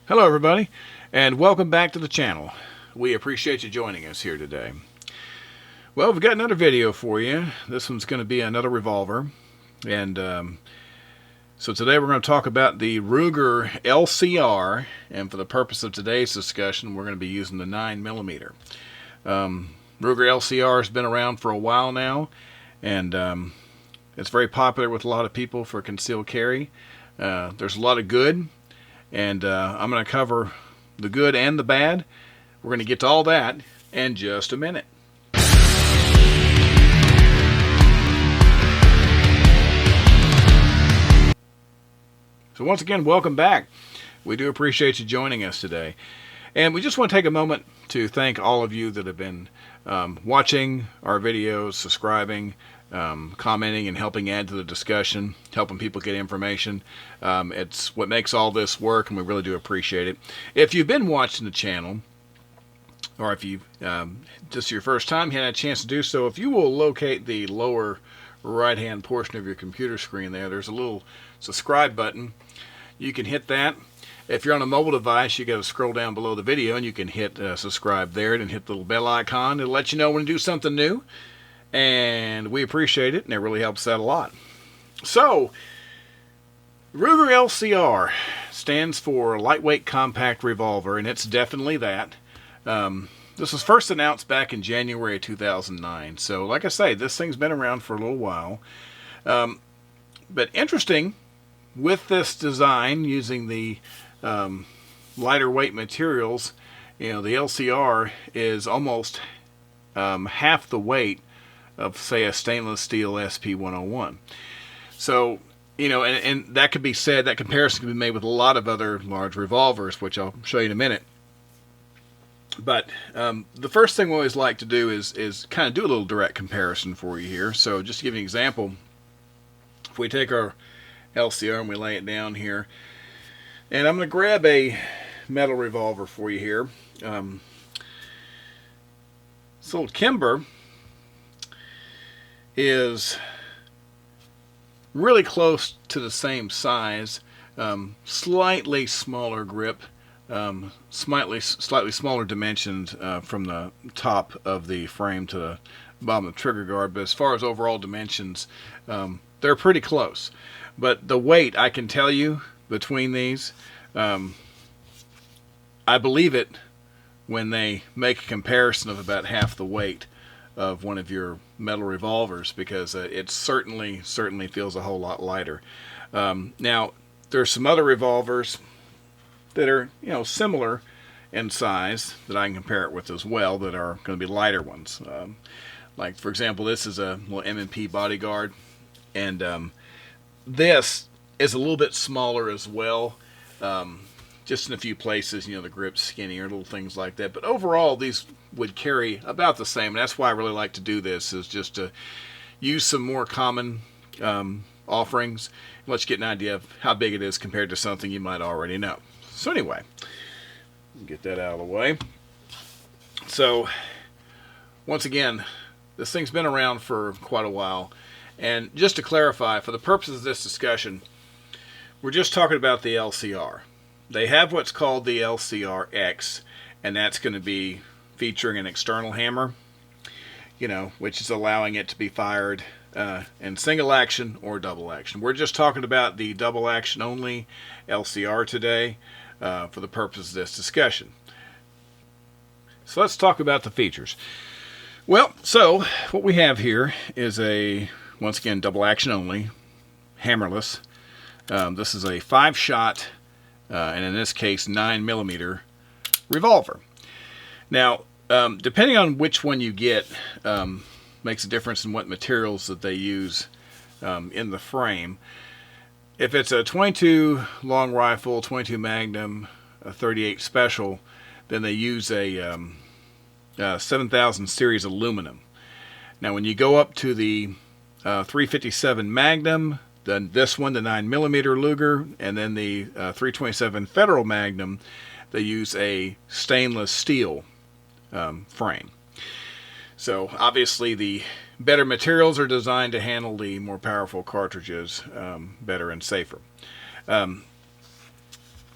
Hello everybody, and welcome back to the channel. We appreciate you joining us here today. Well, we've got another video for you. This one's going to be another revolver. And so today we're going to talk about the Ruger Lcr, and for the purpose of today's discussion, we're going to be using the 9mm. Ruger Lcr has been around for a while now, and it's very popular with a lot of people for concealed carry. There's a lot of good. And I'm going to cover the good and the bad. We're going to get to all that in just a minute. So once again, welcome back. We do appreciate you joining us today. And we just want to take a moment to thank all of you that have been watching our videos, subscribing, commenting and helping add to the discussion, helping people get information. It's what makes all this work, and we really do appreciate it. If you've been watching the channel, or if you just your first time, you had a chance to do so, if you will locate the lower right hand portion of your computer screen there's a little subscribe button. You can hit that. If you're on a mobile device, you got to scroll down below the video and you can hit subscribe there and hit the little bell icon. It'll let you know when to do something new. And we appreciate it, and it really helps out a lot. So, Ruger Lcr stands for Lightweight Compact Revolver, and it's definitely that. This was first announced back in January 2009. So, like I say, this thing's been around for a little while. But interesting, with this design, using the lighter weight materials, the Lcr is almost half the weight of, say, a stainless steel SP101. So, and that could be said, that comparison can be made with a lot of other large revolvers, which I'll show you in a minute. But the first thing we always like to do is kind of do a little direct comparison for you here. So just to give you an example, if we take our Lcr and we lay it down here, and I'm going to grab a metal revolver for you here. This little Kimber is really close to the same size, slightly smaller grip, slightly smaller dimensions from the top of the frame to the bottom of the trigger guard, but as far as overall dimensions, they're pretty close. But the weight, I can tell you, between these, I believe it when they make a comparison of about half the weight of one of your metal revolvers, because it certainly feels a whole lot lighter. Now, there's some other revolvers that are similar in size that I can compare it with as well, that are going to be lighter ones. Like, for example, this is a little M&P Bodyguard, and this is a little bit smaller as well. Just in a few places, the grip's skinnier, little things like that. But overall, these would carry about the same. And that's why I really like to do this, is just to use some more common offerings, and let you get an idea of how big it is compared to something you might already know. So anyway, get that out of the way. So, once again, this thing's been around for quite a while. And just to clarify, for the purposes of this discussion, we're just talking about the Lcr. They have what's called the Lcr X, and that's going to be featuring an external hammer, which is allowing it to be fired in single action or double action. We're just talking about the double action only Lcr today for the purpose of this discussion. So let's talk about the features. Well, so what we have here is once again, double action only, hammerless. This is a 5-shot, and in this case 9mm revolver. Now, depending on which one you get, makes a difference in what materials that they use in the frame. If it's a 22 long rifle, 22 Magnum, a 38 Special, then they use a 7000 series aluminum. Now, when you go up to the 357 Magnum, then this one, the 9mm Luger, and then the 327 Federal Magnum, they use a stainless steel frame. So obviously the better materials are designed to handle the more powerful cartridges better and safer.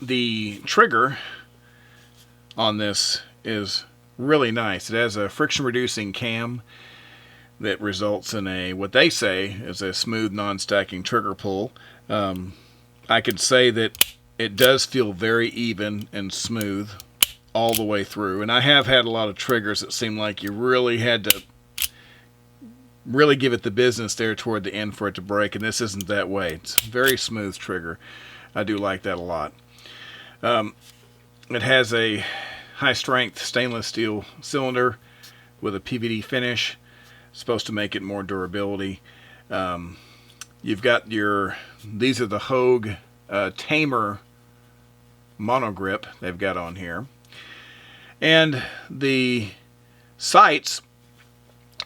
the trigger on this is really nice. It has a friction reducing cam that results in a, what they say is a smooth non-stacking trigger pull. I could say that it does feel very even and smooth all the way through. And I have had a lot of triggers that seem like you really had to really give it the business there toward the end for it to break, and this isn't that way. It's a very smooth trigger. I do like that a lot. It has a high strength stainless steel cylinder with a PVD finish. It's supposed to make it more durability. You've got these are the Hogue Tamer mono grip they've got on here. And the sights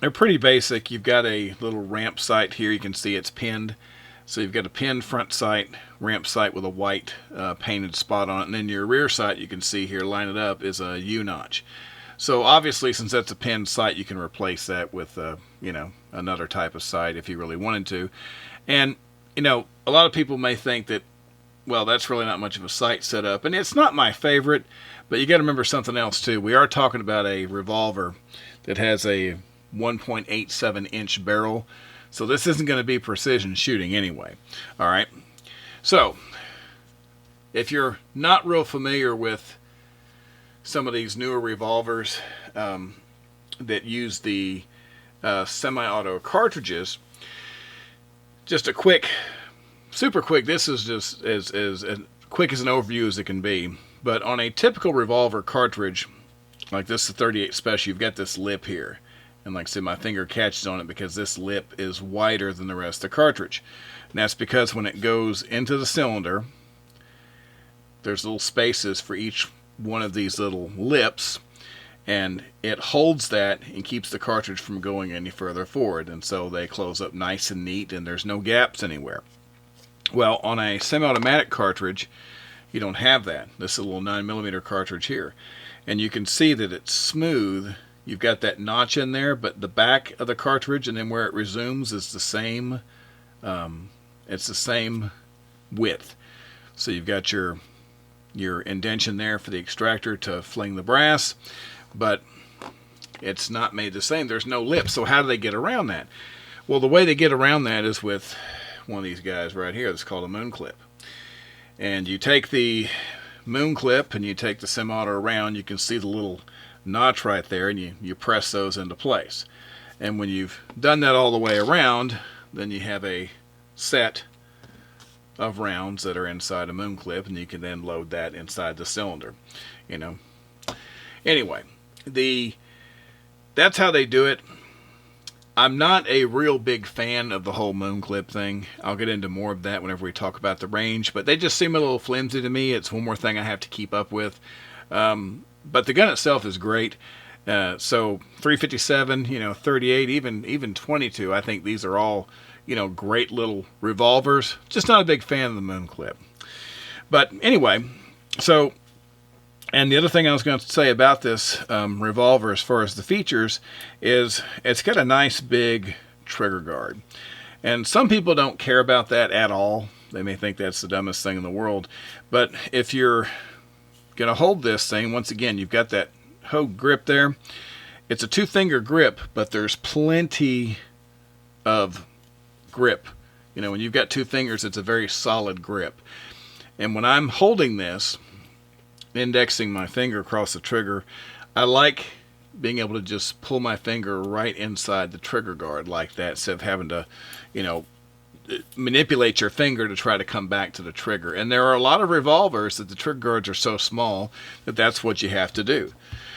are pretty basic. You've got a little ramp sight here. You can see it's pinned. So you've got a pinned front sight, ramp sight with a white painted spot on it. And then your rear sight, you can see here, line it up, is a U-notch. So obviously, since that's a pinned sight, you can replace that with, another type of sight if you really wanted to. And, a lot of people may think that, well, that's really not much of a sight setup. And it's not my favorite, but you got to remember something else too. We are talking about a revolver that has a 1.87 inch barrel. So this isn't going to be precision shooting anyway. All right. So if you're not real familiar with some of these newer revolvers that use the semi-auto cartridges, just a quick, super quick, this is just as quick as an overview as it can be. But on a typical revolver cartridge, like this is 38 Special, you've got this lip here. And like I said, my finger catches on it because this lip is wider than the rest of the cartridge. And that's because when it goes into the cylinder, there's little spaces for each one of these little lips, and it holds that and keeps the cartridge from going any further forward. And so they close up nice and neat, and there's no gaps anywhere. Well, on a semi-automatic cartridge, you don't have that. This is a little 9mm cartridge here. And you can see that it's smooth. You've got that notch in there, but the back of the cartridge and then where it resumes is the same. It's the same width. So you've got your indentation there for the extractor to fling the brass, but it's not made the same. There's no lip. So how do they get around that? Well, the way they get around that is with one of these guys right here that's called a moon clip. And you take the moon clip and you take the semi-auto around, you can see the little notch right there, and you press those into place. And when you've done that all the way around, then you have a set of rounds that are inside a moon clip, and you can then load that inside the cylinder. Anyway, that's how they do it. I'm not a real big fan of the whole moon clip thing. I'll get into more of that whenever we talk about the range, but they just seem a little flimsy to me. It's one more thing I have to keep up with. But the gun itself is great. So 357, 38, even 22. I think these are all, great little revolvers. Just not a big fan of the moon clip. But anyway, so, and the other thing I was going to say about this revolver as far as the features is it's got a nice big trigger guard. And some people don't care about that at all. They may think that's the dumbest thing in the world. But if you're going to hold this thing, once again, you've got that Hogue grip there. It's a 2-finger grip, but there's plenty of grip. When you've got 2 fingers, it's a very solid grip. And when I'm holding this, indexing my finger across the trigger, I like being able to just pull my finger right inside the trigger guard like that, instead of having to, manipulate your finger to try to come back to the trigger. And there are a lot of revolvers that the trigger guards are so small that that's what you have to do.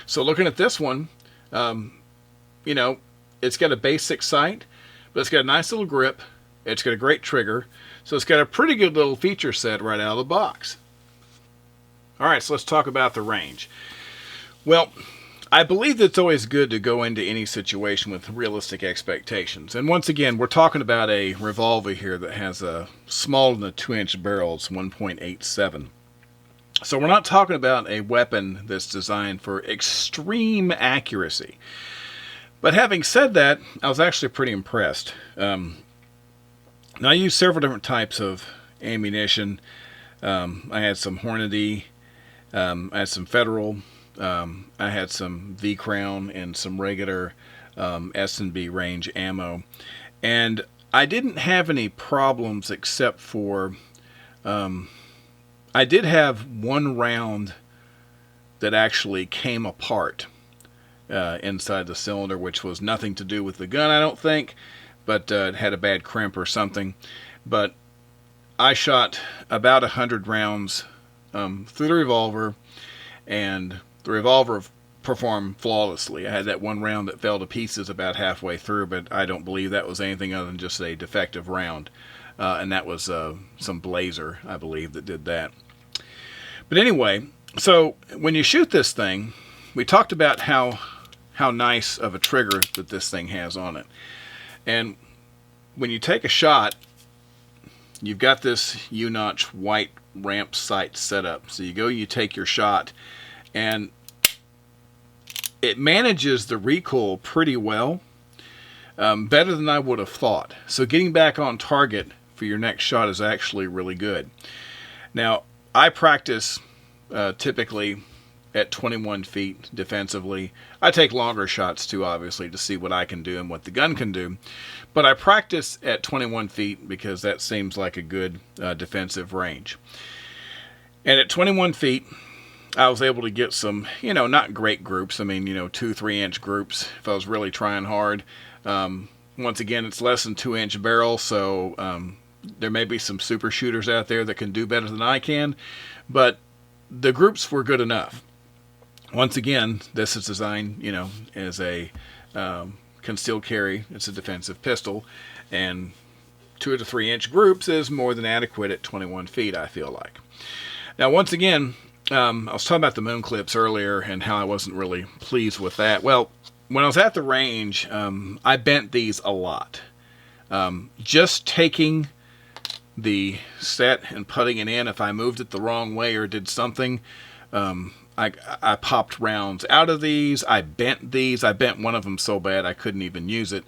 So looking at this one, it's got a basic sight, but it's got a nice little grip. It's got a great trigger. So it's got a pretty good little feature set right out of the box. All right, so let's talk about the range. Well, I believe that it's always good to go into any situation with realistic expectations. And once again, we're talking about a revolver here that has a smaller than a 2-inch barrel. It's 1.87. So we're not talking about a weapon that's designed for extreme accuracy. But having said that, I was actually pretty impressed. Now, I use several different types of ammunition. I had some Hornady. I had some Federal. I had some V Crown and some regular S&B range ammo. And I didn't have any problems except for I did have one round that actually came apart inside the cylinder, which was nothing to do with the gun, I don't think, but it had a bad crimp or something. But I shot about 100 rounds through the revolver, and the revolver performed flawlessly. I had that one round that fell to pieces about halfway through, but I don't believe that was anything other than just a defective round. And that was some Blazer, I believe, that did that. But anyway, so when you shoot this thing, we talked about how nice of a trigger that this thing has on it. And when you take a shot, you've got this U-notch white ramp sight set up. So you go, you take your shot, and it manages the recoil pretty well, better than I would have thought. So getting back on target for your next shot is actually really good. Now, I practice typically at 21 feet defensively. I take longer shots too, obviously, to see what I can do and what the gun can do. But I practice at 21 feet because that seems like a good defensive range. And at 21 feet, I was able to get some, not great groups. I mean, 2-3 inch groups if I was really trying hard. Once again, it's less than 2 inch barrel, so there may be some super shooters out there that can do better than I can, but the groups were good enough. Once again, this is designed, as a concealed carry. It's a defensive pistol, and 2 to 3 inch groups is more than adequate at 21 feet, I feel like. Now, once again, I was talking about the moon clips earlier and how I wasn't really pleased with that. Well, when I was at the range, I bent these a lot. Just taking the set and putting it in, if I moved it the wrong way or did something, I popped rounds out of these. I bent these. I bent one of them so bad I couldn't even use it.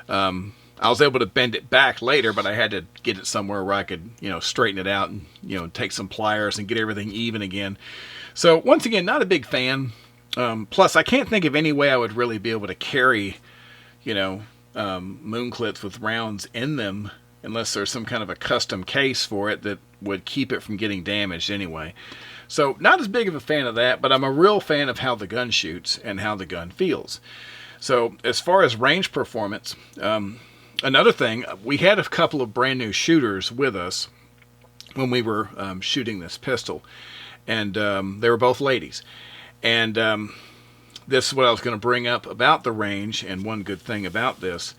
I was able to bend it back later, but I had to get it somewhere where I could, straighten it out and, take some pliers and get everything even again. So once again, not a big fan. Plus, I can't think of any way I would really be able to carry, moon clips with rounds in them unless there's some kind of a custom case for it that would keep it from getting damaged anyway. So not as big of a fan of that, but I'm a real fan of how the gun shoots and how the gun feels. So as far as range performance, another thing, we had a couple of brand new shooters with us when we were shooting this pistol, and they were both ladies. And this is what I was going to bring up about the range, and one good thing about this.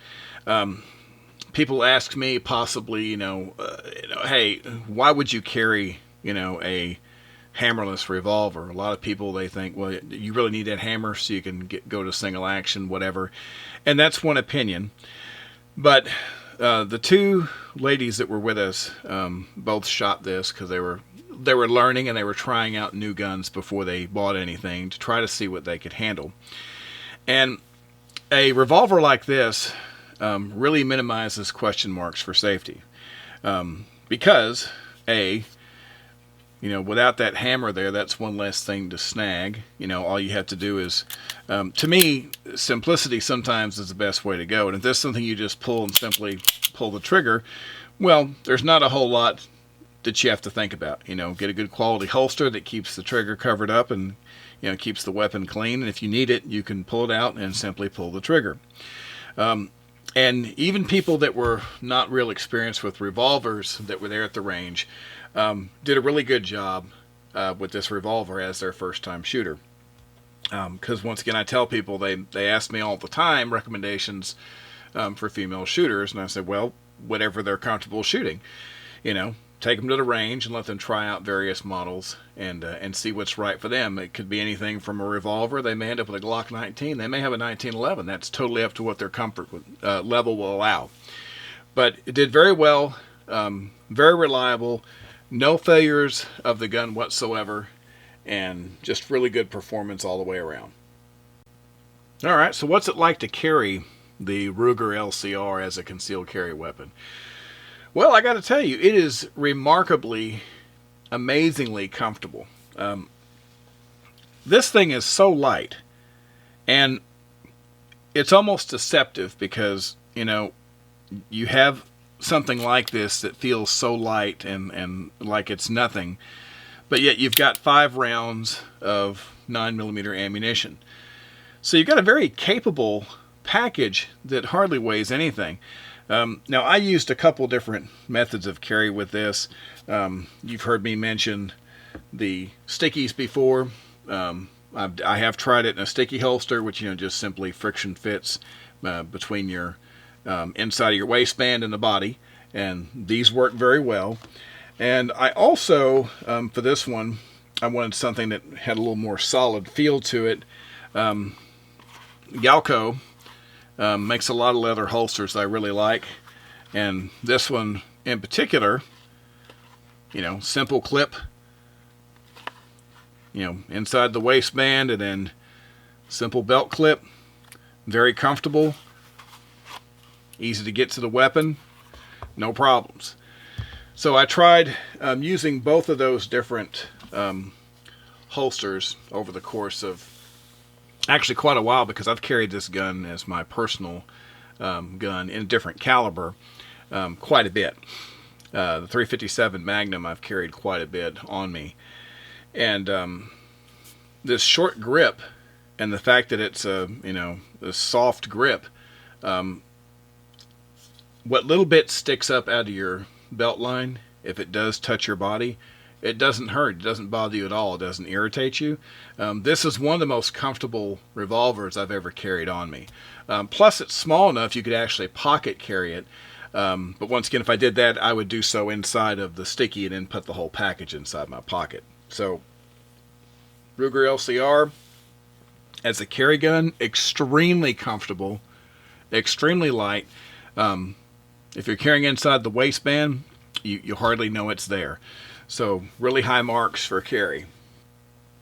People ask me possibly, hey, why would you carry, a hammerless revolver? A lot of people, they think, well, you really need that hammer so you can go to single action, whatever. And that's one opinion. But the two ladies that were with us both shot this because they were learning and they were trying out new guns before they bought anything to try to see what they could handle. And a revolver like this really minimizes question marks for safety. Because, without that hammer there, that's one less thing to snag. All you have to do is, to me, simplicity sometimes is the best way to go. And if there's something you just pull and simply pull the trigger, well, there's not a whole lot that you have to think about. Get a good quality holster that keeps the trigger covered up and, keeps the weapon clean. And if you need it, you can pull it out and simply pull the trigger. And even people that were not real experienced with revolvers that were there at the range did a really good job with this revolver as their first-time shooter. Because once again, I tell people, they ask me all the time recommendations for female shooters, and I said, well, whatever they're comfortable shooting. Take them to the range and let them try out various models and see what's right for them. It could be anything from a revolver. They may end up with a Glock 19. They may have a 1911. That's totally up to what their comfort level will allow. But it did very well, very reliable, no failures of the gun whatsoever, and just really good performance all the way around. All right, so what's it like to carry the Ruger Lcr as a concealed carry weapon? Well, I got to tell you, it is remarkably amazingly comfortable. This thing is so light, and it's almost deceptive because, you know, you have something like this that feels so light and like it's nothing, but yet you've got 5 rounds of 9mm ammunition. So you've got a very capable package that hardly weighs anything. Now, I used a couple different methods of carry with this. You've heard me mention the stickies before. I have tried it in a sticky holster, which, you know, just simply friction fits between your inside of your waistband and the body, and these work very well. And I also, for this one, I wanted something that had a little more solid feel to it. Galco makes a lot of leather holsters that I really like, and this one in particular, you know, simple clip, you know, inside the waistband, and then simple belt clip, very comfortable, easy to get to the weapon, no problems. So I tried using both of those different holsters over the course of actually quite a while, because I've carried this gun as my personal gun in a different caliber quite a bit. The 357 Magnum I've carried quite a bit on me. And this short grip and the fact that it's a, you know, a soft grip, what little bit sticks up out of your belt line, if it does touch your body, it doesn't hurt. It doesn't bother you at all. It doesn't irritate you. This is one of the most comfortable revolvers I've ever carried on me. Plus, it's small enough you could actually pocket carry it. But once again, if I did that, I would do so inside of the sticky and then put the whole package inside my pocket. So, Ruger LCR, as a carry gun, extremely comfortable, extremely light. If you're carrying inside the waistband, you hardly know it's there. So, really high marks for carry.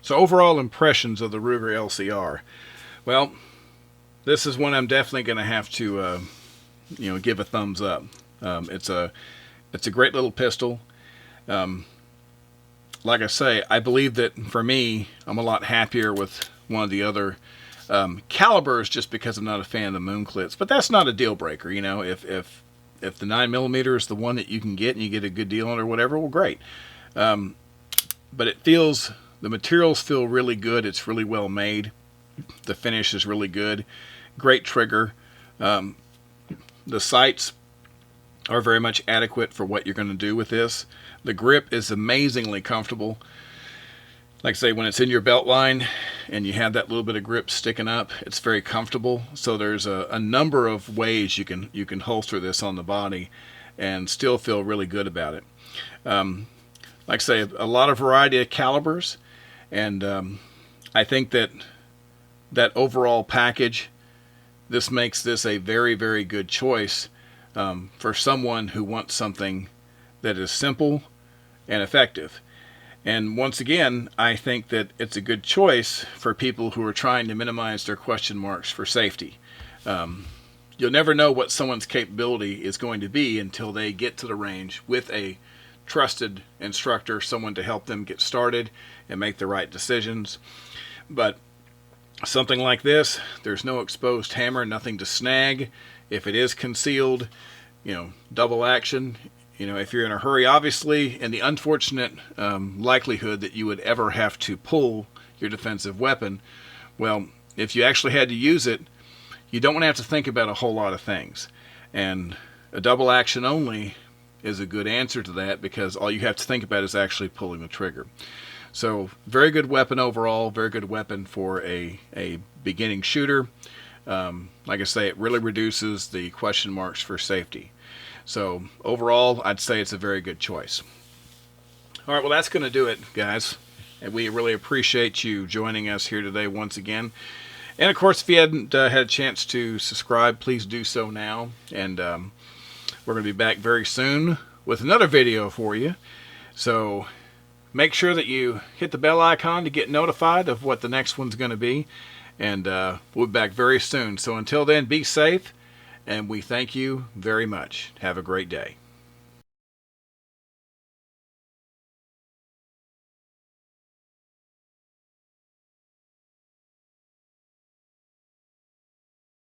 So, overall impressions of the Ruger LCR. Well, this is one I'm definitely going to have to, you know, give a thumbs up. It's a great little pistol. Like I say, I believe that for me, I'm a lot happier with one of the other calibers, just because I'm not a fan of the moon clips. But that's not a deal breaker, you know. If the 9mm is the one that you can get and you get a good deal on it or whatever, well, great. But the materials feel really good. It's really well made. The finish is really good. Great trigger. The sights are very much adequate for what you're going to do with this. The grip is amazingly comfortable. Like I say, when it's in your belt line and you have that little bit of grip sticking up, it's very comfortable. So there's a number of ways you can holster this on the body and still feel really good about it. Like I say, a lot of variety of calibers, and I think that overall package, this makes this a very, very good choice for someone who wants something that is simple and effective. And once again, I think that it's a good choice for people who are trying to minimize their question marks for safety. You'll never know what someone's capability is going to be until they get to the range with a trusted instructor, someone to help them get started and make the right decisions. But something like this, there's no exposed hammer, nothing to snag. If it is concealed, you know, double action. You know, if you're in a hurry, obviously, in the unfortunate likelihood that you would ever have to pull your defensive weapon, well, if you actually had to use it, you don't want to have to think about a whole lot of things. And a double action only is a good answer to that, because all you have to think about is actually pulling the trigger. So, very good weapon overall, very good weapon for a beginning shooter. Like I say, it really reduces the question marks for safety. So, overall, I'd say it's a very good choice. All right, well, that's going to do it, guys. And we really appreciate you joining us here today once again. And, of course, if you hadn't had a chance to subscribe, please do so now. And we're going to be back very soon with another video for you. So, make sure that you hit the bell icon to get notified of what the next one's going to be. And we'll be back very soon. So, until then, be safe. And we thank you very much. Have a great day.